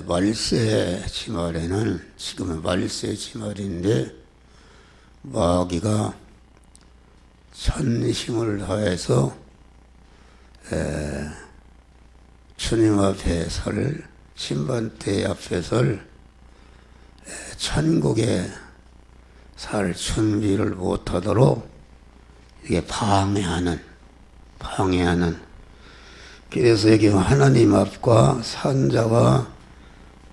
말세 지말에는 지금은 말세 지말인데 마귀가 전심을 다해서 주님 앞에 설 심판대 앞에 설 천국에 살 준비를 못하도록 이게 방해하는 그래서 여기 하나님 앞과 산자와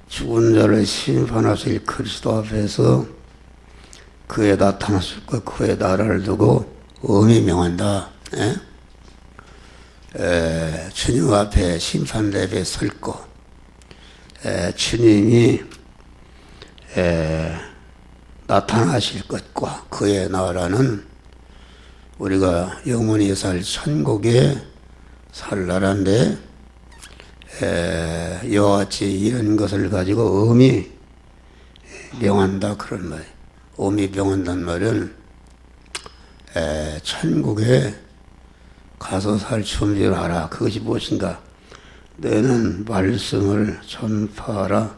죽은 자를 심판하실 그리스도 앞에서 그의 나타나실 것 그의 나라를 두고 엄히 명한다. 주님 앞에 심판대에 설 것, 주님이 나타나실 것과 그의 나라는 우리가 영원히 살 천국에 살 나라인데 이와 같이 이런 것을 가지고 엄히 명한다 그런 말이에요. 엄히 명한다는 말은 천국에 가서 살 준비를 하라. 그것이 무엇인가? 너는 말씀을 전파하라.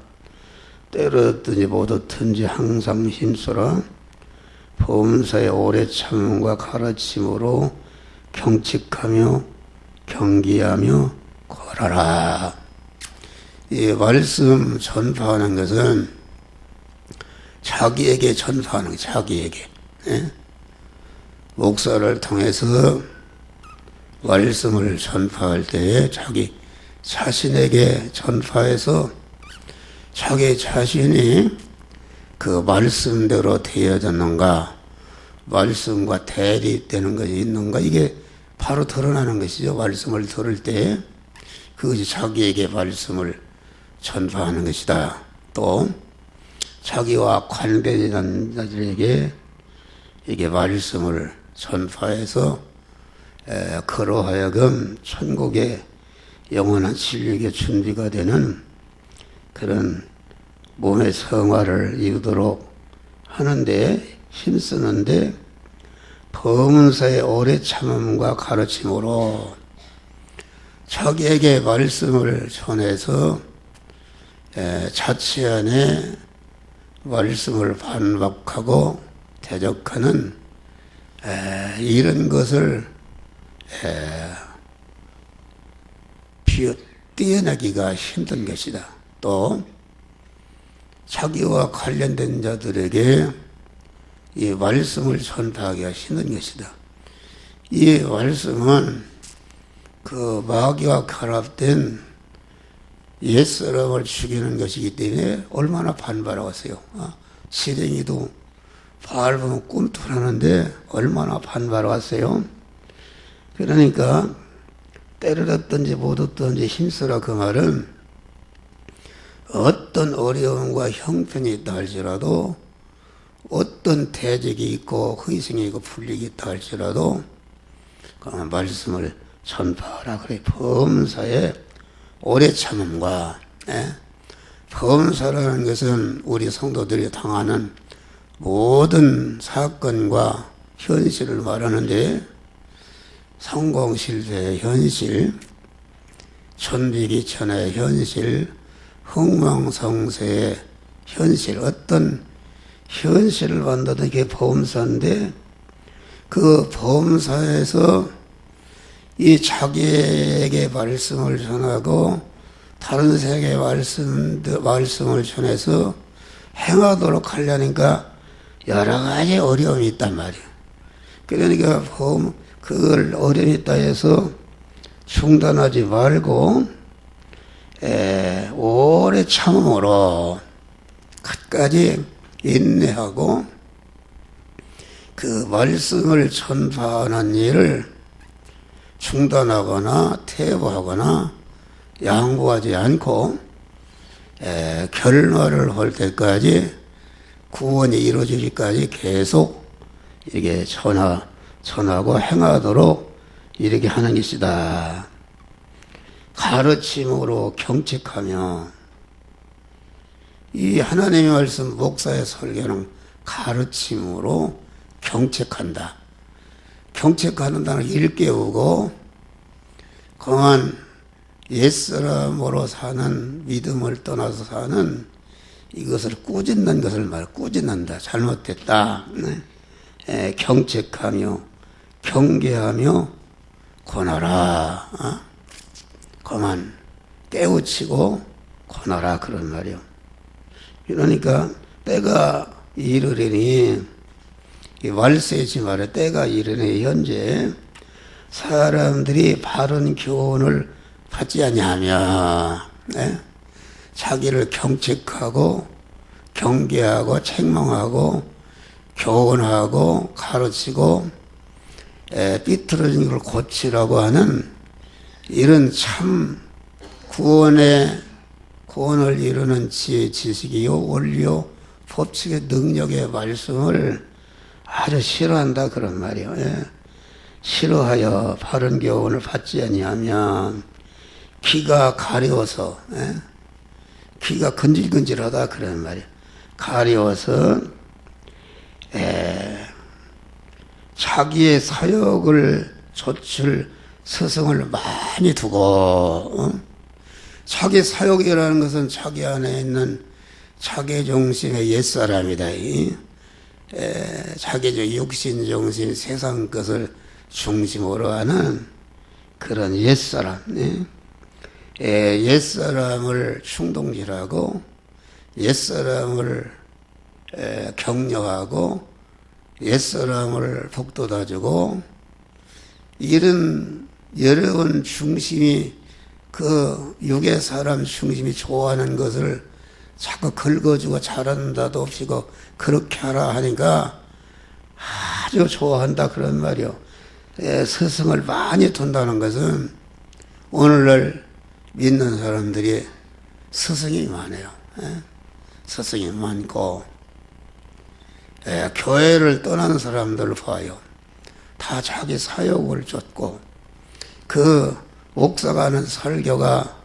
때렸든지 못 얻든지 항상 힘써라. 범사에 오래 참음과 가르침으로 경칙하며 경기하며 걸어라. 이 말씀 전파하는 것은 자기에게 전파하는 거예요. 자기에게. 목사를 통해서 말씀을 전파할 때에 자기 자신에게 전파해서 자기 자신이 그 말씀대로 되어졌는가, 말씀과 대립되는 것이 있는가, 이게 바로 드러나는 것이죠. 말씀을 들을 때 그것이 자기에게 말씀을 전파하는 것이다. 또 자기와 관계되는 자들에게 이게 말씀을 전파해서 그러하여금 천국의 영원한 진리의 준비가 되는 그런 몸의 성화를 이루도록 하는데 힘쓰는데 범사의 오래 참음과 가르침으로 자기에게 말씀을 전해서 자치 안에 말씀을 반박하고 대적하는 이런 것을 띄어내기가 힘든 것이다. 또 자기와 관련된 자들에게 이 말씀을 전파하기가 힘든 것이다. 이 말씀은 그 마귀와 결합된 옛사람을 죽이는 것이기 때문에 얼마나 반발하겠어요. 시랭이도 밟으면 꿈틀하는데 얼마나 반발하겠어요. 그러니까 때를 얻든지 못 얻든지 힘쓰라 그 말은 어떤 어려움과 형편이 있다 할지라도 어떤 대적이 있고 희생이 있고 불리기 있다 할지라도 그 말씀을 전파하라 그래. 범사에 오래 참음과 범사라는 것은 우리 성도들이 당하는 모든 사건과 현실을 말하는데 성공 실패의 현실, 천비기천의 현실, 흥망성쇠의 현실, 어떤 현실을 만드는 게 범사인데 그 범사에서 이 자기에게 말씀을 전하고 다른 세계의 말씀을 전해서 행하도록 하려니까 여러 가지 어려움이 있단 말이에요. 그러니까 그걸 어려움이 있다 해서 중단하지 말고 오래 참음으로 끝까지 인내하고 그 말씀을 전파하는 일을 중단하거나 퇴보하거나 양보하지 않고 결말을 할 때까지 구원이 이루어지기까지 계속 이렇게 전하고 행하도록 이렇게 하는 것이다. 가르침으로 경책하며 이 하나님의 말씀 목사의 설교는 가르침으로 경책한다. 경책하는 단어를 일깨우고 그만 옛사람으로 사는, 믿음을 떠나서 사는 이것을 꾸짖는 것을 꾸짖는다. 잘못됐다. 경책하며 경계하며 권하라. 그만 깨우치고 권하라, 그런 말이요. 그러니까 때가 이르리니, 이 말세지 말에 때가 이르니 현재 사람들이 바른 교훈을 받지 아니하며 자기를 경책하고 경계하고 책망하고 교훈하고 가르치고 삐뚤어진 걸 고치라고 하는 이런 참 구원을 이루는 지혜, 지식이요 원리요 법칙의 능력의 말씀을 아주 싫어한다, 그런 말이요. 싫어하여 바른 교훈을 받지 아니하면 귀가 가려워서, 귀가 근질근질하다, 그런 말이에요. 가려워서 자기의 사역을 조칠 스승을 많이 두고, 자기 사역이라는 것은 자기 안에 있는 자기 중심의 옛사람이다. 자기 육신 중심 세상 것을 중심으로 하는 그런 옛사람, 옛사람을 충동질하고 옛사람을 격려하고 옛사람을 북돋아주고, 이런 여러분 중심이, 그 육의 사람 중심이 좋아하는 것을 자꾸 긁어주고 잘한다도 없이고 그렇게 하라 하니까 아주 좋아한다, 그런 말이요. 스승을 많이 둔다는 것은 오늘날 믿는 사람들이 스승이 많아요. 스승이 많고, 교회를 떠난 사람들을 봐요. 다 자기 사역을 쫓고, 그 목사가 하는 설교가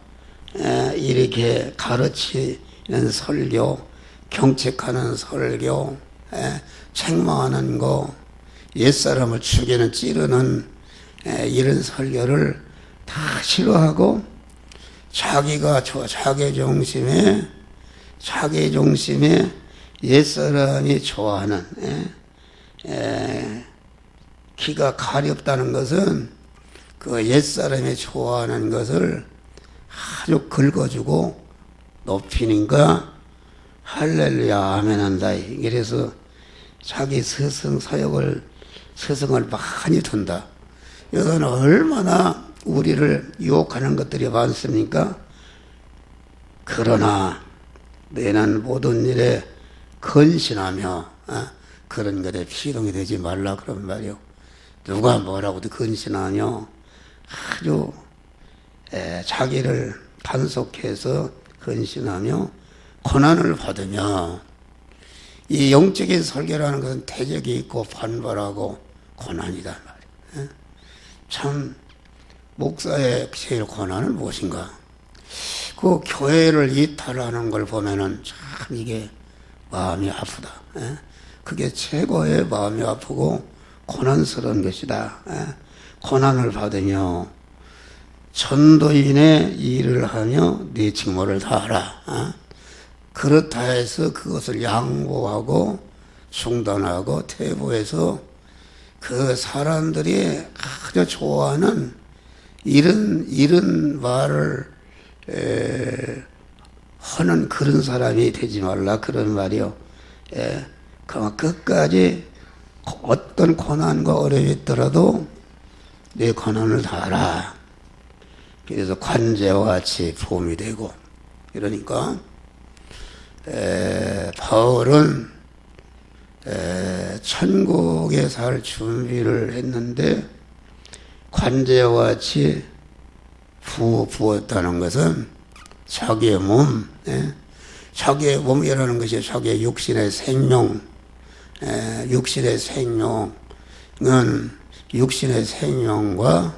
이렇게 가르치는 설교, 경책하는 설교, 책망하는 거, 옛사람을 죽이는 찌르는 이런 설교를 다 싫어하고, 자기가 자기 중심에 옛사람이 좋아하는, 귀가 가렵다는 것은 그 옛사람이 좋아하는 것을 아주 긁어주고 높이니까 할렐루야 아멘 한다. 그래서 자기 스승을 많이 둔다. 여기는 얼마나 우리를 유혹하는 것들이 많습니까? 그러나 너희는 모든 일에 근신하며 그런 것에 피동이 되지 말라, 그런 말이요. 누가 뭐라고도 근신하며 아주 자기를 단속해서 근신하며 고난을 받으며, 이 영적인 설교라는 것은 대적이 있고 반발하고 고난이다 말이에요. 참 목사의 제일 고난은 무엇인가? 그 교회를 이탈하는 걸 보면은 참 이게 마음이 아프다. 그게 최고의 마음이 아프고 고난스러운 것이다. 고난을 받으며 전도인의 일을 하며 네 직무를 다하라. 그렇다 해서 그것을 양보하고 중단하고 퇴보해서 그 사람들이 아주 좋아하는 이런 말을 하는 그런 사람이 되지 말라, 그런 말이요. 그만 끝까지 어떤 고난과 어려움이 있더라도 내 고난을 다하라. 그래서 관제와 같이 보험이 되고, 그러니까 바울은 천국에 살 준비를 했는데 관제와 같이 부었다는 것은 자기의 몸이라는 것이 자기의 육신의 생명, 육신의 생명은 육신의 생명과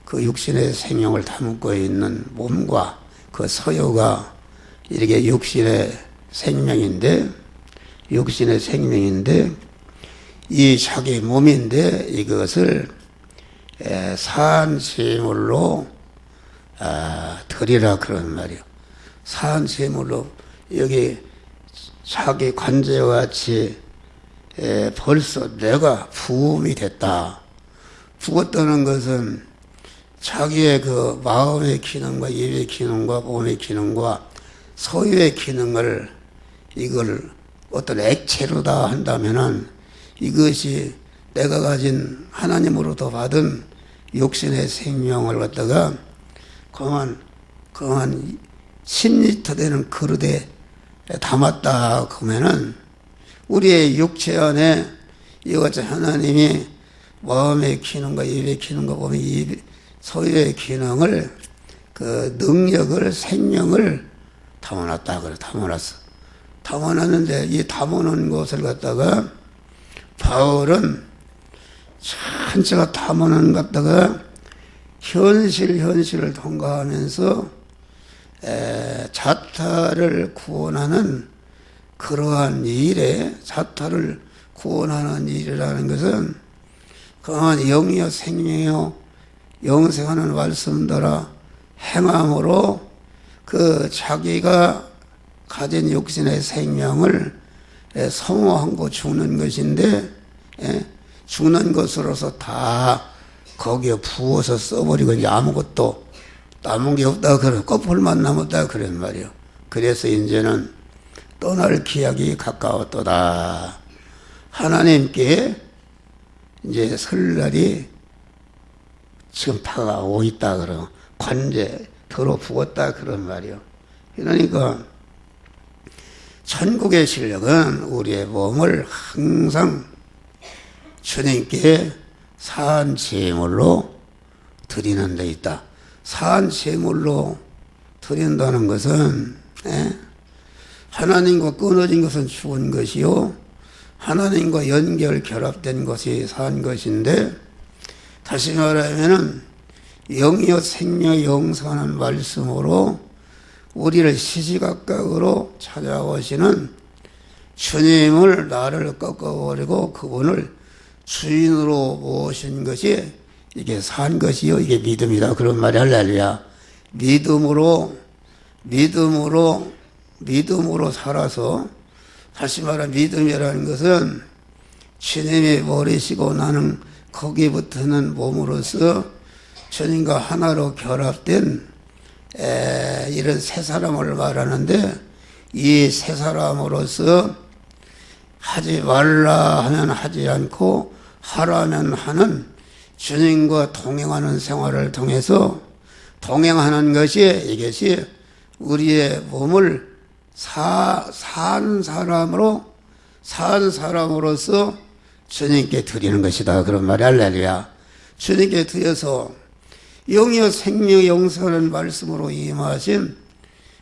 그 육신의 생명을 담고 있는 몸과 그 서요가 이렇게 육신의 생명인데 이 자기 몸인데 이것을 산시물로 드리라 그런 말이요. 산 제물로 여기 자기 관제와 같이 벌써 내가 부음이 됐다. 부었다는 것은 자기의 그 마음의 기능과 입의 기능과 몸의 기능과 소유의 기능을 이걸 어떤 액체로다 한다면은 이것이 내가 가진 하나님으로부터 받은 육신의 생명을 갖다가 그만 10리터 되는 그릇에 담았다 그러면은 우리의 육체 안에 이것이 하나님이 마음의 기능과 입의 기능과 몸의 소유의 기능을 그 능력을 생명을 담아놨다 그래. 담아놨는데 이 담아놓은 것을 갖다가 바울은 전체가 담아놓은 갖다가 현실을 통과하면서 자타를 구원하는 그러한 일에 자타를 구원하는 일이라는 것은 그러한 영이요 생명이요 영생하는 말씀들아 행함으로 그 자기가 가진 육신의 생명을 소모하고 죽는 것인데 죽는 것으로서 다 거기에 부어서 써버리고 이제 아무것도 남은 게 없다 그래. 껍질만 남았다 그런 말이요. 그래서 이제는 떠날 기약이 가까웠도다. 하나님께 이제 설날이 지금 다가오고 있다 그러. 관제 더러 부었다 그런 말이요. 그러니까 천국의 실력은 우리의 몸을 항상 주님께 산 제물로 드리는 데 있다. 산 제물로 드린다는 것은 하나님과 끊어진 것은 죽은 것이요 하나님과 연결 결합된 것이 산 것인데 다시 말하면은 영이요 생명 영생하는 말씀으로 우리를 시시각각으로 찾아오시는 주님을 나를 꺾어버리고 그분을 주인으로 모신 것이 이게 산 것이요 이게 믿음이다 그런 말이 할렐루야. 믿음으로 살아서 다시 말하면 믿음이라는 것은 주님이 버리시고 나는 거기부터는 몸으로서 주님과 하나로 결합된 이런 새 사람을 말하는데 이 새 사람으로서 하지 말라 하면 하지 않고 하라면 하는 주님과 동행하는 생활을 통해서 동행하는 것이 이것이 우리의 몸을 산 사람으로서 주님께 드리는 것이다 그런 말이 할렐루야. 주님께 드려서 영이요 생명 영생하는 말씀으로 임하신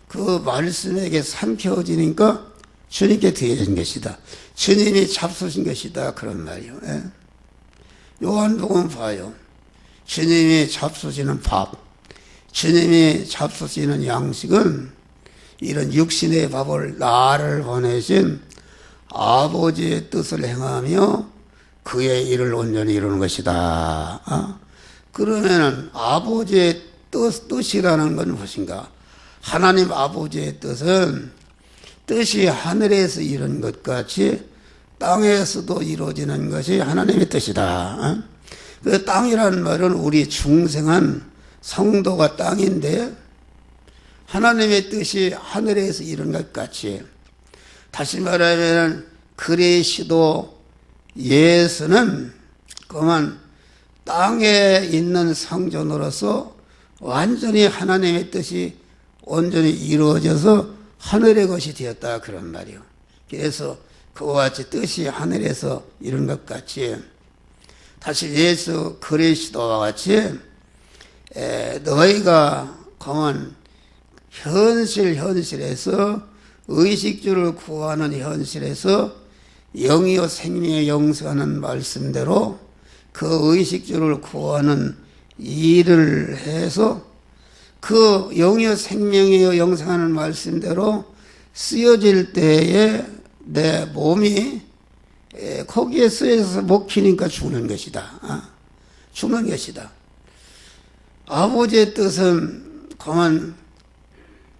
그 말씀에게 삼켜지니까 주님께 드려진 것이다. 주님이 잡수신 것이다 그런 말이요. 요한복음 봐요. 주님이 잡수시는 밥, 주님이 잡수시는 양식은 이런 육신의 밥을 나를 보내신 아버지의 뜻을 행하며 그의 일을 온전히 이루는 것이다. 그러면은 아버지의 뜻이라는 건 무엇인가? 하나님 아버지의 뜻이 하늘에서 이룬 것 같이 땅에서도 이루어지는 것이 하나님의 뜻이다. 그 땅이라는 말은 우리 중생한 성도가 땅인데 하나님의 뜻이 하늘에서 이룬 것 같이 다시 말하면 그리스도 예수는 그만 땅에 있는 성전으로서 완전히 하나님의 뜻이 온전히 이루어져서 하늘의 것이 되었다 그런 말이요. 그래서 그와 같이 뜻이 하늘에서 이룬 것 같이 다시 예수 그리스도와 같이 너희가 그만 현실에서 의식주를 구하는 현실에서 영이요 생명의 영생하는 말씀대로 그 의식주를 구하는 일을 해서 그 영이요 생명이요 영생하는 말씀대로 쓰여질 때에 내 몸이 거기에 쓰여서 먹히니까 죽는 것이다. 죽는 것이다. 아버지의 뜻은 그만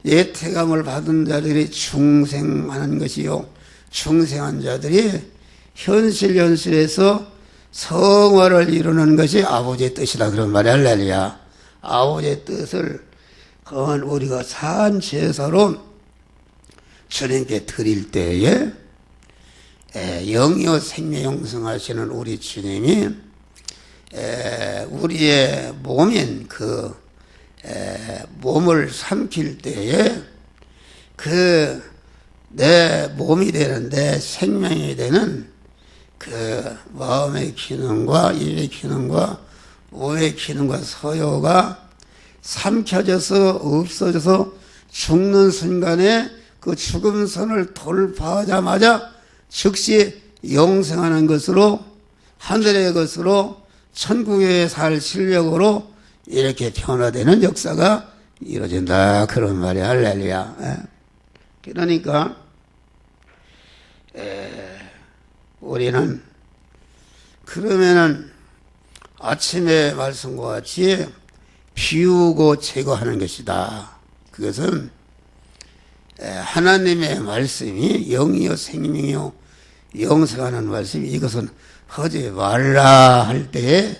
예태감을 받은 자들이 중생하는 것이요, 중생한 자들이 현실에서 성화를 이루는 것이 아버지의 뜻이다 그런 말이야. 할렐루야. 아버지의 뜻을 그만 우리가 산 제사로 주님께 드릴 때에 영이요 생명 영성하시는 우리 주님이 우리의 몸인 그 몸을 삼킬 때에 그 내 몸이 되는 내 생명이 되는 그 마음의 기능과 입의 기능과 오의 기능과 서요가 삼켜져서 없어져서 죽는 순간에 그 죽음선을 돌파하자마자 즉시 영생하는 것으로, 하늘의 것으로, 천국에 살 실력으로 이렇게 변화되는 역사가 이루어진다 그런 말이야. 할렐루야. 그러니까 우리는 그러면은 아침에 말씀과 같이 비우고 제거하는 것이다. 그것은 하나님의 말씀이 영이요 생명이요 영생하는 말씀이, 이것은 하지 말라 할 때에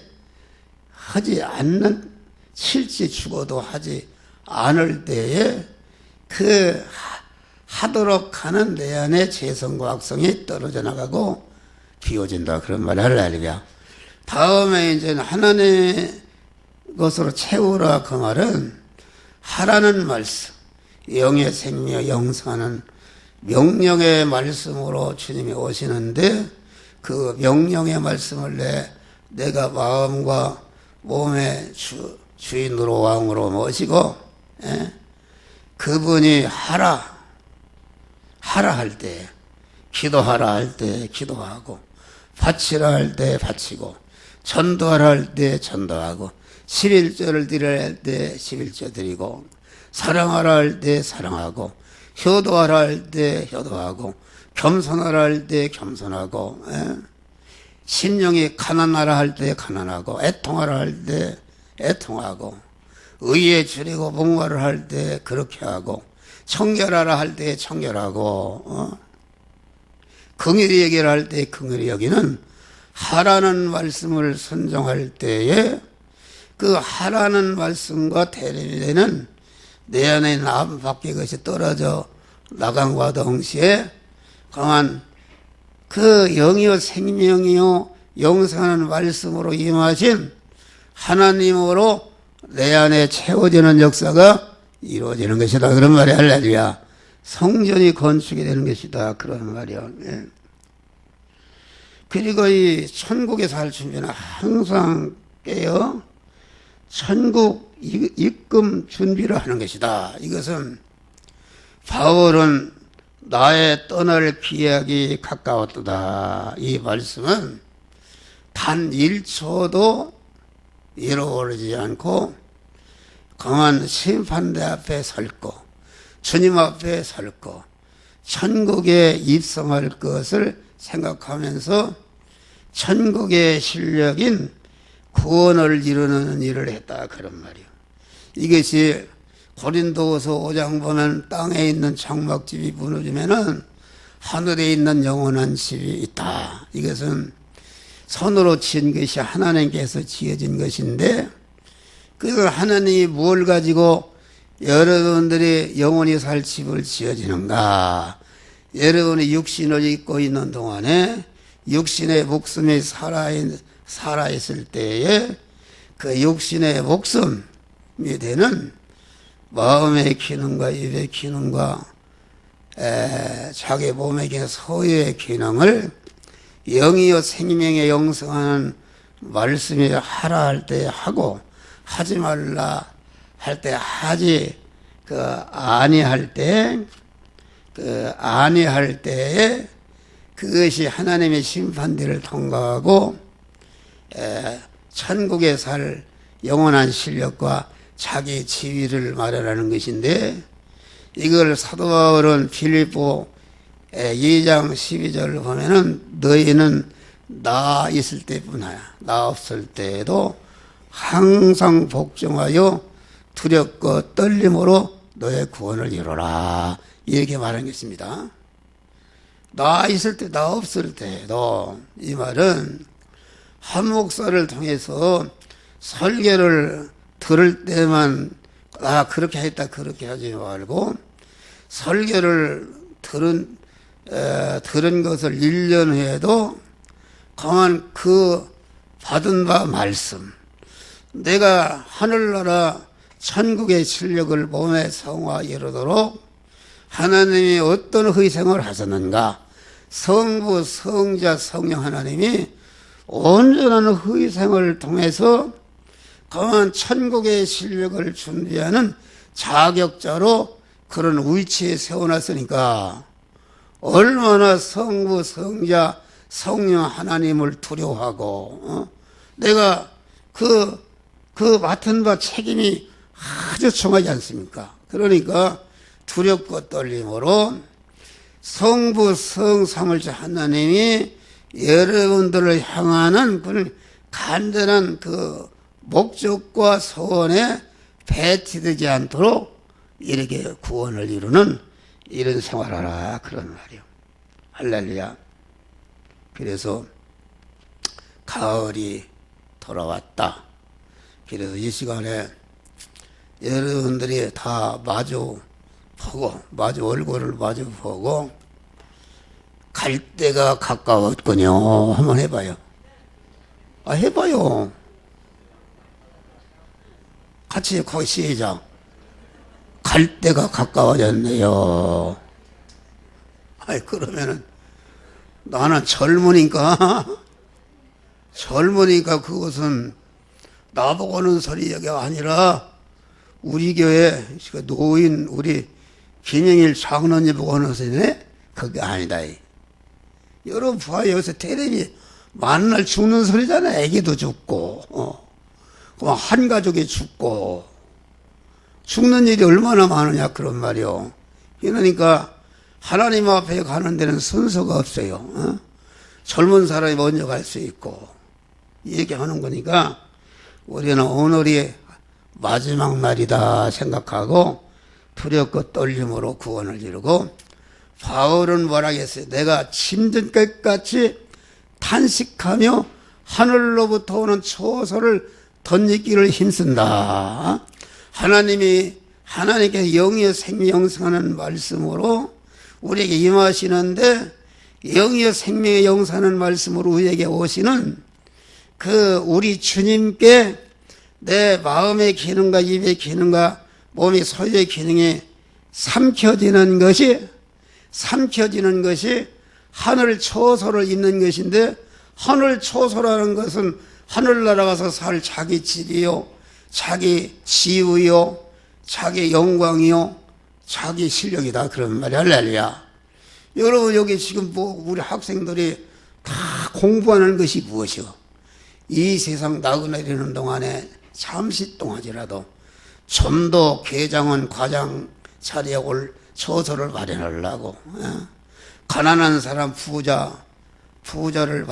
하지 않는, 실제 죽어도 하지 않을 때에 그 하도록 하는 내 안에 재성과 악성이 떨어져 나가고 비워진다 그런 말을 할렐루야. 다음에 이제 하나님의 것으로 채우라 그 말은 하라는 말씀, 영의 생명 영성하는 명령의 말씀으로 주님이 오시는데, 그 명령의 말씀을 내가 마음과 몸의 주인으로 왕으로 모시고 그분이 하라 할 때 기도하라 할 때 기도하고, 바치라 할 때 바치고, 전도하라 할 때 전도하고, 11조를 드려야 할 때 11조 드리고, 사랑하라 할 때 사랑하고, 효도하라 할 때 효도하고, 겸손하라 할 때 겸손하고, 심령이 가난하라 할 때 가난하고, 애통하라 할 때 애통하고, 의에 줄이고 목마를 할 때 그렇게 하고, 청결하라 할 때 청결하고, 긍휼히 여기라 할 때 긍휼히 여기는 하라는 말씀을 선정할 때에 그 하라는 말씀과 대립이 되는 내 안에 남 밖의 것이 떨어져 나간과 동시에 강한 그 영이요 생명이요 영생하는 말씀으로 임하신 하나님으로 내 안에 채워지는 역사가 이루어지는 것이다 그런 말이야. 할렐루야. 성전이 건축이 되는 것이다 그런 말이야. 그리고 이 천국에 살 준비는 항상 깨어 천국 입금 준비를 하는 것이다. 이것은 바울은 나의 떠날 기약이 가까웠도다. 이 말씀은 단 1초도 잃어버리지 않고 강한 심판대 앞에 설고 주님 앞에 설고 천국에 입성할 것을 생각하면서 천국의 실력인 구원을 이루는 일을 했다 그런 말이요. 이것이 고린도후서 5장 보면 땅에 있는 장막집이 무너지면은 하늘에 있는 영원한 집이 있다. 이것은 손으로 지은 것이 하나님께서 지어진 것인데, 그래서 하나님이 무엇을 가지고 여러분들이 영원히 살 집을 지어지는가? 여러분이 육신을 입고 있는 동안에 육신의 목숨이 살아있을 때에 그 육신의 목숨이 되는 마음의 기능과 입의 기능과 자기 몸의 기능, 소유의 기능을 영이요 생명에 영성하는 말씀이 하라 할 때 하고, 하지 말라 할 때 하지, 아니할 때에 그것이 하나님의 심판대를 통과하고 천국에 살 영원한 실력과 자기 지위를 말하라는 것인데, 이걸 사도 바울은 빌립보 2장 12절을 보면은 너희는 나 있을 때뿐이야, 나 없을 때에도 항상 복종하여 두렵고 떨림으로 너의 구원을 이루라. 이렇게 말한 것입니다. 나 있을 때, 나 없을 때도 이 말은 한 목사를 통해서 설교를 들을 때만 그렇게 했다 그렇게 하지 말고 설교를 들은 것을 1년 후에도 가만 그 받은 바 말씀, 내가 하늘나라 천국의 실력을 몸에 성화 이루도록 하나님이 어떤 희생을 하셨는가, 성부, 성자, 성령 하나님이 온전한 희생을 통해서 강한 천국의 실력을 준비하는 자격자로 그런 위치에 세워놨으니까 얼마나 성부, 성자, 성령 하나님을 두려워하고 내가 그 맡은 바 책임이 아주 중하지 않습니까? 그러니까 두렵고 떨림으로 성부, 성, 삼을자 하나님이 여러분들을 향하는 그 간절한 그 목적과 소원에 배치되지 않도록 이렇게 구원을 이루는 이런 생활하라 그런 말이요. 할렐루야. 그래서 가을이 돌아왔다. 그래서 이 시간에 여러분들이 다 얼굴을 마주 보고 갈 때가 가까웠군요. 한번 해봐요. 해봐요. 같이 거기 시작. 갈 때가 가까워졌네요. 그러면은 나는 젊으니까 그것은 나보고 하는 소리가 아니라 우리 교회 노인 우리 김영일 장로님 보고 하는 소리네? 그게 아니다. 여러분 봐요. 여기서 테레비 만날 죽는 소리잖아. 애기도 죽고 한 가족이 죽고 죽는 일이 얼마나 많으냐 그런 말이요. 그러니까 하나님 앞에 가는 데는 순서가 없어요. 젊은 사람이 먼저 갈 수 있고 이렇게 하는 거니까 우리는 오늘이 마지막 날이다 생각하고 두렵고 떨림으로 구원을 이루고, 바울은 뭐라 했어요? 내가 침전끝같이 탄식하며 하늘로부터 오는 초소를 던지기를 힘쓴다. 하나님께서 영의 생명 영생하는 말씀으로 우리에게 임하시는데, 영의 생명의 영생하는 말씀으로 우리에게 오시는 그 우리 주님께 내 마음의 기능과 입의 기능과 몸의 소유의 기능이 삼켜지는 것이 하늘 초소를 잇는 것인데, 하늘 초소라는 것은 하늘나라 가서 살 자기 집이요, 자기 지위요, 자기 영광이요, 자기 실력이다 그런 말이 할렐루야. 여러분 여기 지금 우리 학생들이 다 공부하는 것이 무엇이요? 이 세상 나그네리는 동안에 잠시 동안이라도 좀 더 계장원 과장 자리에 올 처소를 마련하려고, 가난한 사람 부자를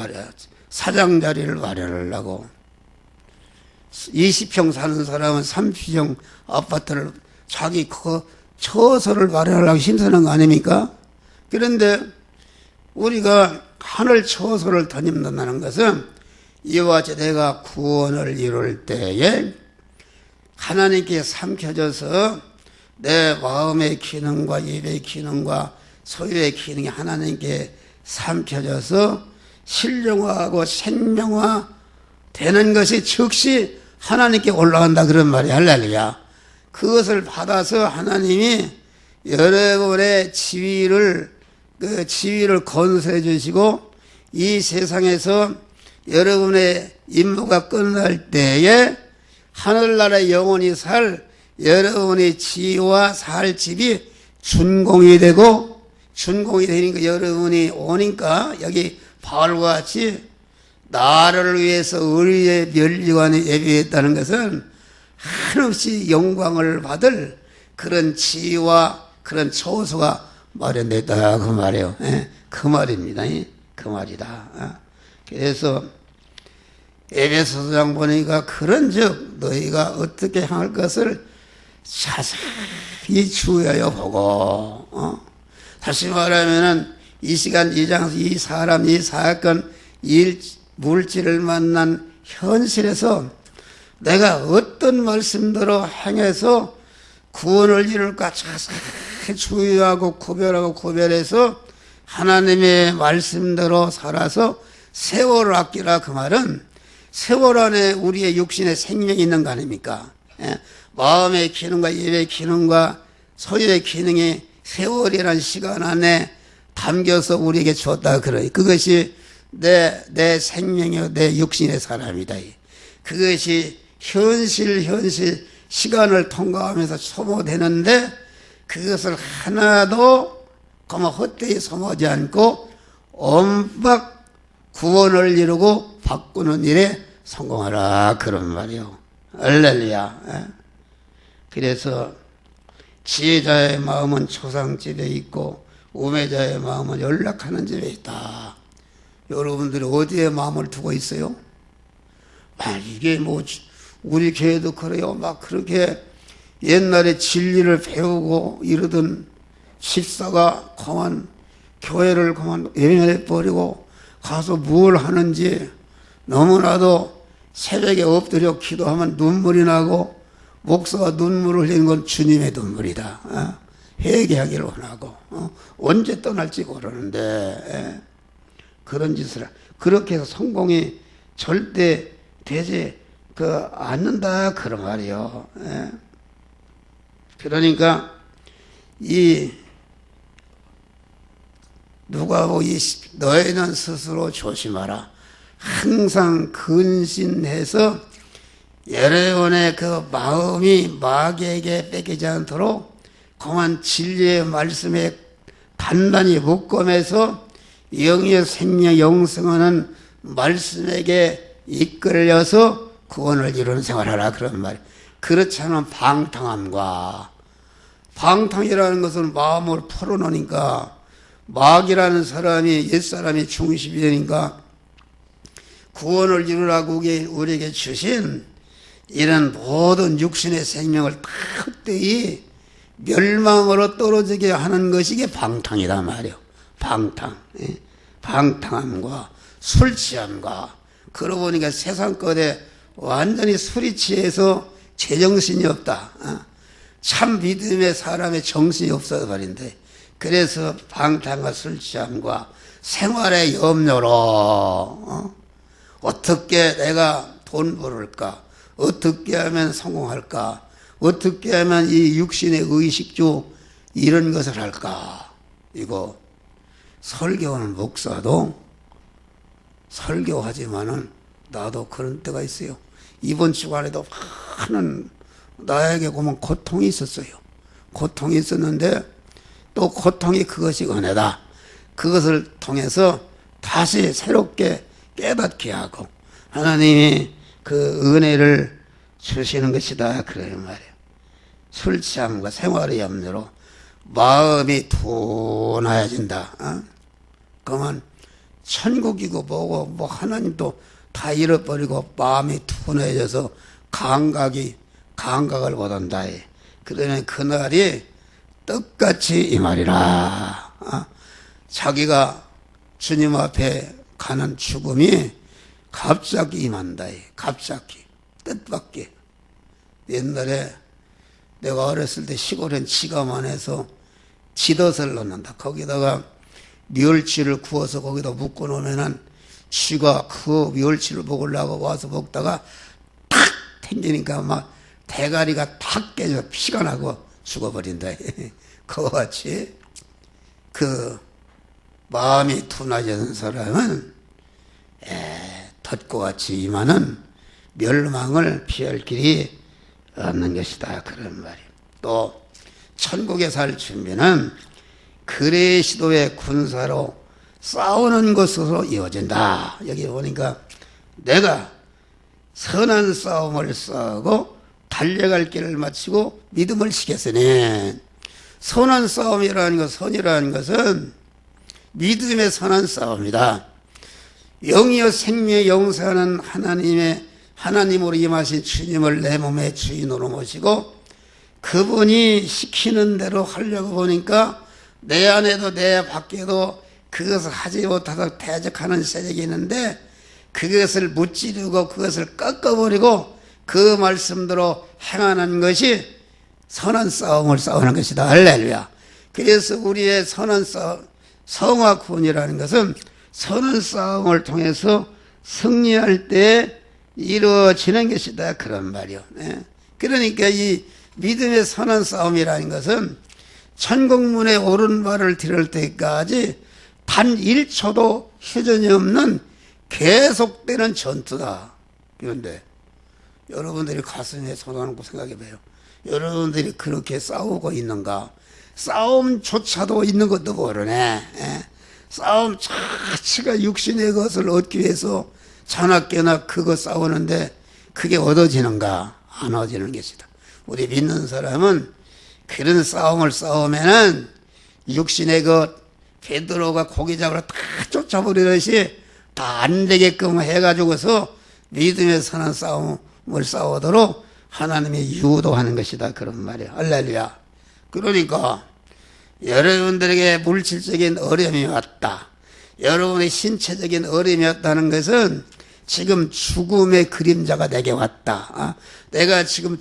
사장 자리를 마련하려고, 20평 사는 사람은 30평 아파트를 자기 처소를 마련하려고 힘쓰는 거 아닙니까? 그런데 우리가 하늘 처소를 던진다는 것은 이와 같이 내가 구원을 이룰 때에 하나님께 삼켜져서 내 마음의 기능과 입의 기능과 소유의 기능이 하나님께 삼켜져서 신령화하고 생명화 되는 것이 즉시 하나님께 올라간다 그런 말이 할렐루야. 그것을 받아서 하나님이 여러분의 지위를 건설해 주시고, 이 세상에서 여러분의 임무가 끝날 때에 하늘나라에 영원히 살 여러분의 지위와 살 집이 준공이 되니까 여러분이 오니까 여기 바울과 같이 나를 위해서 의리의 면류관에 예비했다는 것은 한없이 영광을 받을 그런 지위와 그런 초소가 마련됐다 그 말이에요. 그 말입니다. 그 말이다. 그래서 에베소서장 보니까 그런즉 너희가 어떻게 행할 것을 자세히 주의하여 보고, 다시 말하면은 이 시간, 이 장소, 이 사람, 이 사건, 이 물질을 만난 현실에서 내가 어떤 말씀대로 행해서 구원을 이룰까 자세히 주의하고 구별해서 하나님의 말씀대로 살아서 세월을 아끼라. 그 말은 세월 안에 우리의 육신의 생명이 있는 거 아닙니까? 예? 마음의 기능과 입의 기능과 소유의 기능이 세월이라는 시간 안에 담겨서 우리에게 줬다. 그래. 그것이 내 생명이요, 내 육신의 사람이다. 그것이 현실 시간을 통과하면서 소모되는데 그것을 하나도 헛되이 소모하지 않고 엄박 구원을 이루고 바꾸는 일에 성공하라. 그런 말이요. 할렐루야. 그래서 지혜자의 마음은 초상집에 있고 우매자의 마음은 연락하는 집에 있다. 여러분들이 어디에 마음을 두고 있어요? 이게 우리 교회도 그래요. 막 그렇게 옛날에 진리를 배우고 이러던 집사가 그만 교회를 그만 외면해버리고 가서 뭘 하는지 너무나도 새벽에 엎드려 기도하면 눈물이 나고 목사가 눈물을 흘리는 건 주님의 눈물이다. 회개하기를 원하고 언제 떠날지 모르는데 그런 짓을 그렇게 해서 성공이 절대 되지 않는다. 그런 말이요. 그러니까 너희는 스스로 조심하라. 항상 근신해서 여러분의 그 마음이 마귀에게 뺏기지 않도록 그만 진리의 말씀에 단단히 묶음해서 영의 생명 영성하는 말씀에게 이끌려서 구원을 이루는 생활하라. 그런 말. 그렇지 않으면 방탕이라는 것은 마음을 풀어놓으니까 마귀라는 사람이 옛사람이 중심이 되니까 구원을 이루라고 우리에게 주신 이런 모든 육신의 생명을 다 헛되이 멸망으로 떨어지게 하는 것이 이게 방탕이다 말이에요. 방탕함과 술 취함과 그러고 보니까 세상 것에 완전히 술이 취해서 제정신이 없다. 참 믿음의 사람의 정신이 없어져 버린대. 그래서 방탕과 술 취함과 생활의 염려로 어떻게 내가 돈 벌을까? 어떻게 하면 성공할까? 어떻게 하면 이 육신의 의식주 이런 것을 할까? 이거 설교하는 목사도 설교하지만은 나도 그런 때가 있어요. 이번 주간에도 많은 나에게 보면 고통이 있었어요. 고통이 있었는데 또 고통이 그것이 은혜다. 그것을 통해서 다시 새롭게 깨닫게 하고 하나님이 그 은혜를 주시는 것이다. 그런 말이에요. 술 취함과 생활의 염려로 마음이 둔하여진다. 그러면 천국이고 뭐고 뭐 하나님도 다 잃어버리고 마음이 둔해져서 감각을 못한다. 그러면 그날이 떡같이 이 말이라. 자기가 주님 앞에 가는 죽음이 갑자기 임한다. 갑자기 뜻밖의. 옛날에 내가 어렸을 때 시골엔 지가만 해서 지덫을 넣는다. 거기다가 멸치를 구워서 거기다 묶어 놓으면은 쥐가 그 멸치를 먹으려고 와서 먹다가 탁 튕기니까 막 대가리가 탁 깨져 피가 나고 죽어버린다. 그와 같이 그 마음이 둔해진 사람은 덫과 같이 임하는 멸망을 피할 길이 없는 것이다. 그런 말이에요. 또 천국에 살 준비는 그리스도의 군사로 싸우는 것으로 이어진다. 여기 보니까 내가 선한 싸움을 싸우고 달려갈 길을 마치고 믿음을 지켰으니 선한 싸움이라는 것, 선이라는 것은 믿음의 선한 싸움이다. 영이여 생명의 영사하는 하나님으로 임하신 주님을 내 몸의 주인으로 모시고 그분이 시키는 대로 하려고 보니까 내 안에도 내 밖에도 그것을 하지 못하도록 대적하는 세력이 있는데 그것을 무찌르고 그것을 꺾어버리고 그 말씀대로 행하는 것이 선한 싸움을 싸우는 것이다. 할렐루야. 그래서 우리의 선한 싸움, 성화구원이라는 것은 선한 싸움을 통해서 승리할 때 이루어지는 것이다. 그런 말이요. 네. 그러니까 이 믿음의 선한 싸움이라는 것은 천국문에 오른발을 디딜 때까지 단 1초도 휴전이 없는 계속되는 전투다. 그런데 여러분들이 가슴에 손안고 생각해 봐요. 여러분들이 그렇게 싸우고 있는가? 싸움조차도 있는 것도 모르네. 싸움 자체가 육신의 것을 얻기 위해서 자나깨나 그거 싸우는데 그게 얻어지는가? 안 얻어지는 것이다. 우리 믿는 사람은 그런 싸움을 싸우면은 육신의 것, 베드로가 고기 잡으러 다 쫓아버리듯이 다 안 되게끔 해가지고서 믿음의 선한 싸움을 싸우도록 하나님이 유도하는 것이다. 그런 말이야. 할렐루야. 그러니까 여러분들에게 물질적인 어려움이 왔다. 여러분의 신체적인 어려움이 왔다는 것은 지금 죽음의 그림자가 내게 왔다. 내가 지금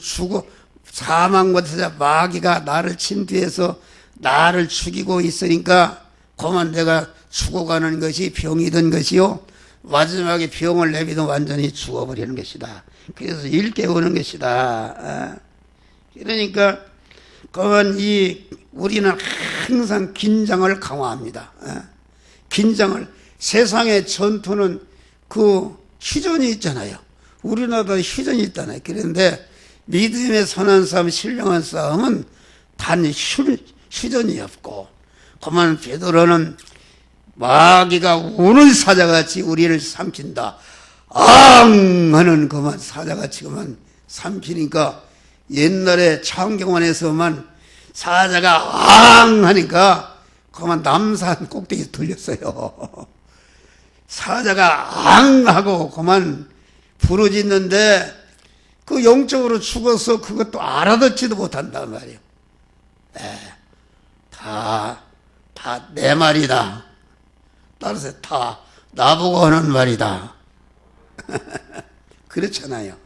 사망보다 마귀가 나를 친 뒤에서 나를 죽이고 있으니까 그만 내가 죽어가는 것이 병이든 것이요. 마지막에 병을 내비도 완전히 죽어버리는 것이다. 그래서 일깨우는 것이다. 그러니까 그만 우리는 항상 긴장을 강화합니다. 긴장을, 세상의 전투는 그 휴전이 있잖아요. 우리나라도 휴전이 있잖아요. 그런데 믿음의 선한 싸움, 신령한 싸움은 단 휴전이 없고, 그만 베드로는 마귀가 우는 사자같이 우리를 삼킨다. 앙! 하는 그만 사자같이 그만 삼키니까 옛날에 창경원에서만 사자가 앙! 하니까 그만 남산 꼭대기 들렸어요. 사자가 앙! 하고 그만 부르짖는데 그 영적으로 죽어서 그것도 알아듣지도 못한단 말이에요. 다 내 말이다. 따라서 다 나보고 하는 말이다. 그렇잖아요.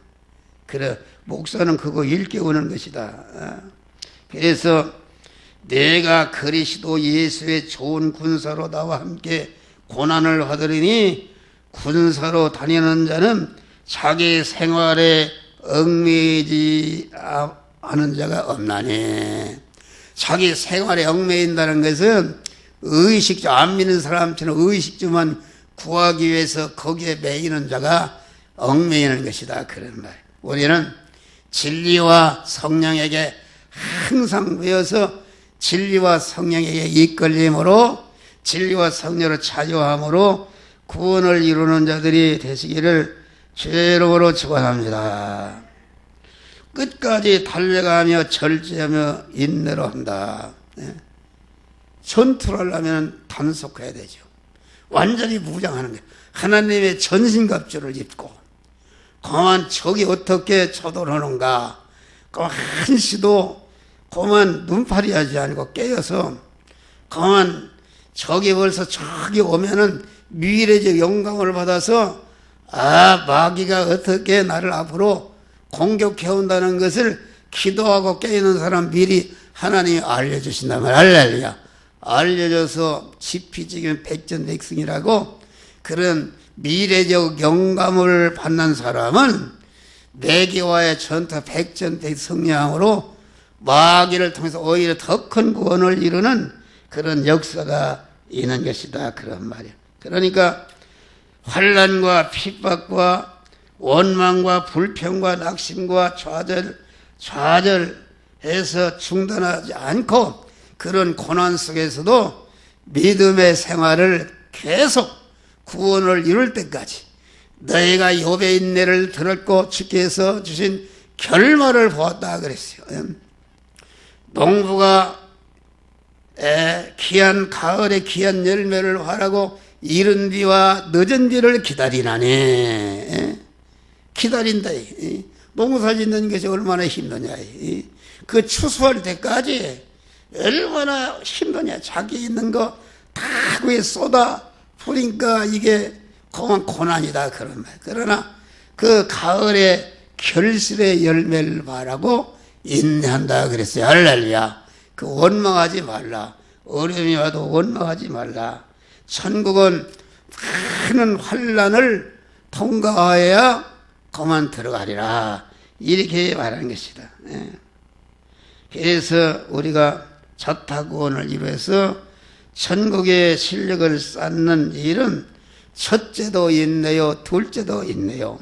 그래, 목사는 그거 일깨우는 것이다. 그래서 내가 그리스도 예수의 좋은 군사로 나와 함께 고난을 받으리니 군사로 다니는 자는 자기 생활에 얽매이지 않은 자가 없나니. 자기 생활에 얽매인다는 것은 의식주, 안 믿는 사람처럼 의식주만 구하기 위해서 거기에 매이는 자가 얽매이는 것이다. 그런 말. 우리는 진리와 성령에게 항상 외워서 진리와 성령에게 이끌림으로, 진리와 성령으로 자유함으로 구원을 이루는 자들이 되시기를 죄로로 축원합니다. 끝까지 달려가며 절제하며 인내로 한다. 전투를 하려면 단속해야 되죠. 완전히 무장하는 거예요. 하나님의 전신갑주를 입고 그만 적이 어떻게 쳐들어오는가 한시도 그만 눈팔이 하지 않고 깨어서 그만 적이 벌써 저기 오면은 미래적 영감을 받아서 마귀가 어떻게 나를 앞으로 공격해온다는 것을 기도하고 깨있는 사람 미리 하나님이 알려주신다면 할렐루야. 알려줘서 지피지기면 백전백승이라고 그런 미래적 영감을 받는 사람은 내기와의 전투 백전백승량으로 마귀를 통해서 오히려 더 큰 구원을 이루는 그런 역사가 있는 것이다. 그런 말이야. 그러니까 환난과 핍박과 원망과 불평과 낙심과 좌절해서 중단하지 않고 그런 고난 속에서도 믿음의 생활을 계속 구원을 이룰 때까지 너희가 욥의 인내를 들었고 주께서 주신 결말을 보았다 그랬어요. 농부가 귀한 가을에 귀한 열매를 바라고 이른 비와 늦은 비를 기다리나니 기다린다. 농사 짓는 것이 얼마나 힘드냐. 그 추수할 때까지 얼마나 힘드냐. 자기 있는 거 다 그에 쏟아 부니까 이게 그만 고난이다 그런 말. 그러나 그 가을에 결실의 열매를 바라고 인내한다 그랬어요. 할렐루야. 그 원망하지 말라. 어려움이 와도 원망하지 말라. 천국은 많은 환난을 통과하여야 그만 들어가리라. 이렇게 말하는 것이다. 그래서 우리가 자타구원을 이루어서 천국의 실력을 쌓는 일은 첫째도 있네요. 둘째도 있네요.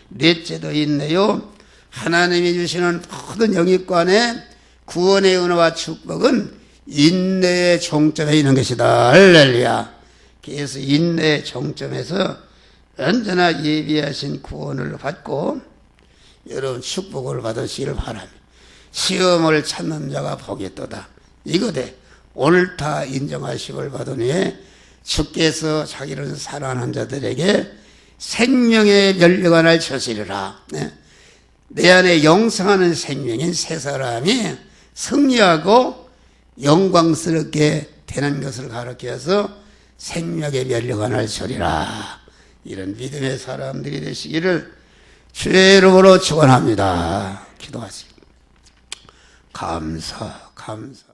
넷째도 있네요. 하나님이 주시는 모든 영입관의 구원의 은혜와 축복은 인내의 종점에 있는 것이다. 할렐루야. 그래서 인내의 종점에서 언제나 예비하신 구원을 받고 여러분 축복을 받으시길 바랍니다. 시험을 찾는 자가 복이 있도다. 이거대 옳다 인정하심을 받은 후에 주께서 자기를 사랑하는 자들에게 생명의 면류관을 주시리라. 내 안에 영생하는 생명인 새 사람이 승리하고 영광스럽게 되는 것을 가르쳐서 생명의 면류관을 주리라. 이런 믿음의 사람들이 되시기를 주의 이름으로 축원합니다. 기도하시고 감사